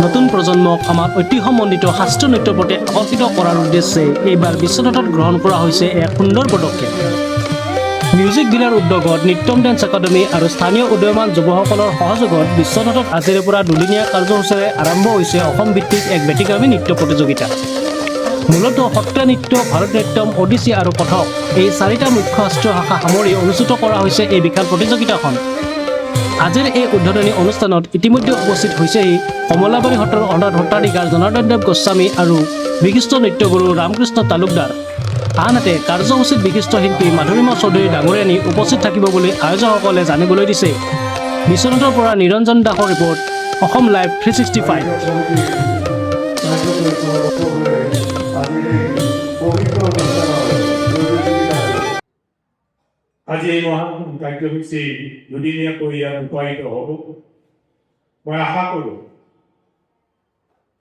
নতুন প্ৰজন্মক আমাৰ ঐতিহ্যমণ্ডিত শাস্ত্ৰীয় নৃত্যৰ প্ৰতি আকৰ্ষিত কৰাৰ উদ্দেশ্যে এইবাৰ বিশ্বনাথত গ্ৰহণ কৰা হৈছে এক সুন্দৰ পদক্ষেপ। মিউজিক ভিলাৰ উদ্যোগত নিত্যম ডেন্স একাডেমী আৰু স্থানীয় উদীয়মান যুৱকসকলৰ সহযোগত বিশ্বনাথত আজিৰে পৰা দুদিনীয়া কাৰ্যসূচীৰে আৰম্ভ হৈছে অসম ভিত্তিক এক ব্যতিক্ৰমী নৃত্য প্ৰতিযোগিতা। মূলতঃ সত্ৰীয়া নৃত্য, ভাৰতনাট্যম, ওডিচী আৰু কথক এই চাৰিটা মুখ্য শাস্ত্ৰীয় শাখা সামৰি অনুষ্ঠিত কৰা হৈছে এই বিশাল প্ৰতিযোগিতাখন। আজিৰ এই উদ্বোধনী অনুষ্ঠানত ইতিমধ্যে উপস্থিত হৈছেহি কমলাবাৰী সত্ৰৰ সত্ৰাধিকাৰ জনাৰ্দন দেৱ গোস্বামী আৰু বিশিষ্ট নৃত্যগুৰু ৰামকৃষ্ণ তালুকদাৰ। আনহাতে কাৰ্যসূচীত বিশিষ্ট শিল্পী মাধুৰিমা চৌধুৰী ডাঙৰীয়ানী উপস্থিত থাকিব বুলি আয়োজকসকলে জানিবলৈ দিছে। বিশ্বনাথৰ পৰা নিৰঞ্জন দাসৰ ৰিপৰ্ট, অসম লাইভ 365। আজি এই মহান কাৰ্যসূচী দুদিনীয়াকৈ ৰূপায়িত হ'ব। মই আশা কৰোঁ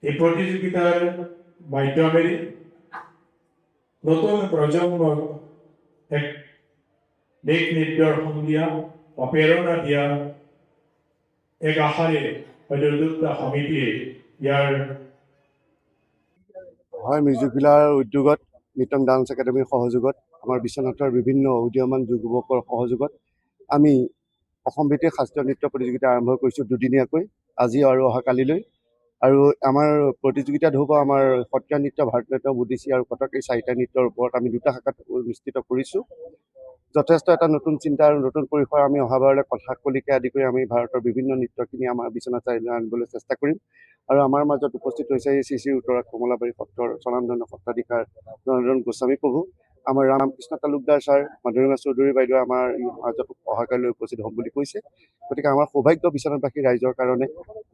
এই প্ৰতিযোগিতাৰ মাধ্যমেৰে নতুন প্ৰজন্মক এক দেশ নিদৰ্শন দিয়া, প্ৰেৰণা দিয়া এক আশাৰে উদ্যোক্তা সমিতিয়ে ইয়াৰ হয়, মিউজিক ভিলাৰ উদ্যোগত নিত্যম ডান্স একাডেমীৰ সহযোগত আমাৰ বিশ্বনাথৰ বিভিন্ন উদীয়মান যুৱকৰ সহযোগত আমি অসম ভিত্তিক শাস্ত্ৰীয় নৃত্য প্ৰতিযোগিতা আৰম্ভ কৰিছোঁ দুদিনীয়াকৈ, আজি আৰু অহাকালিলৈ। আৰু আমাৰ প্ৰতিযোগিতাত হ'ব আমাৰ সত্ৰীয়া নৃত্য, ভাৰতনাট্যম, ওডিচী আৰু কথক এই চাৰিটা নৃত্যৰ ওপৰত আমি দুটা শাখাত অনুষ্ঠিত কৰিছোঁ। যথেষ্ট এটা নতুন চিন্তা আৰু নতুন পৰিসৰ আমি অহাবাৰলৈ কথা কলিকে আদি কৰি আমি ভাৰতৰ বিভিন্ন নৃত্যখিনি আমাৰ বিশ্বনাথ চাৰিআলিলৈ আনিবলৈ চেষ্টা কৰিম। আৰু আমাৰ মাজত উপস্থিত হৈছে এই শ্ৰী শ্ৰী উত্তৰা কমলাবাৰী সত্ৰৰ স্বনামধন্য সত্ৰাধিকাৰ জনাৰ্দন গোস্বামী প্ৰভু, আমাৰ ৰামকৃষ্ণ তালুকদাৰ ছাৰ, মাধুৰিমা চৌধুৰী বাইদেৱে আমাৰ মাজত অহাকালিলৈ উপস্থিত হ'ম বুলি কৈছে। গতিকে আমাৰ সৌভাগ্য বিশ্বনাথবাসী ৰাইজৰ কাৰণে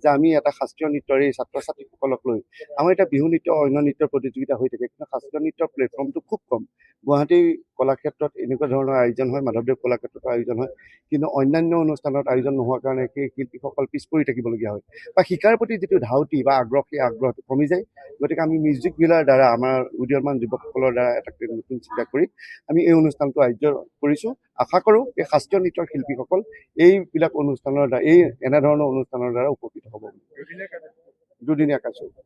যে আমি এটা শাস্ত্ৰীয় নৃত্যৰ এই ছাত্ৰ ছাত্ৰীসকলক লৈ আমাৰ এতিয়া বিহু নৃত্য, অন্য নৃত্যৰ প্ৰতিযোগিতা হৈ থাকে, কিন্তু শাস্ত্ৰীয় নৃত্যৰ প্লেটফৰ্মটো খুব কম। গুৱাহাটী কলাক্ষেত্ৰত এনেকুৱা ধৰণৰ আয়োজন হয়, মাধৱদেৱ কলাক্ষেত্ৰত আয়োজন হয়, কিন্তু অন্যান্য অনুষ্ঠানত আয়োজন নোহোৱাৰ কাৰণে সেই শিল্পীসকল পিছ পৰি থাকিবলগীয়া হয় বা শিকাৰ প্ৰতি যিটো ধাউতি বা আগ্ৰহ, সেই আগ্ৰহটো কমি যায়। গতিকে আমি মিউজিক ভিলাৰ দ্বাৰা আমাৰ উদীয়মান যুৱকসকলৰ দ্বাৰা এটা নতুন চিন্তা কৰি আমি এই অনুষ্ঠানটো আয়োজন কৰিছোঁ। আশা কৰোঁ এই শাস্ত্ৰীয় নৃত্যৰ শিল্পীসকল এইবিলাক অনুষ্ঠানৰ দ্বাৰা, এনেধৰণৰ অনুষ্ঠানৰ দ্বাৰা উপকৃত হ'ব। দুদিনীয়া কাৰ্যসূচী।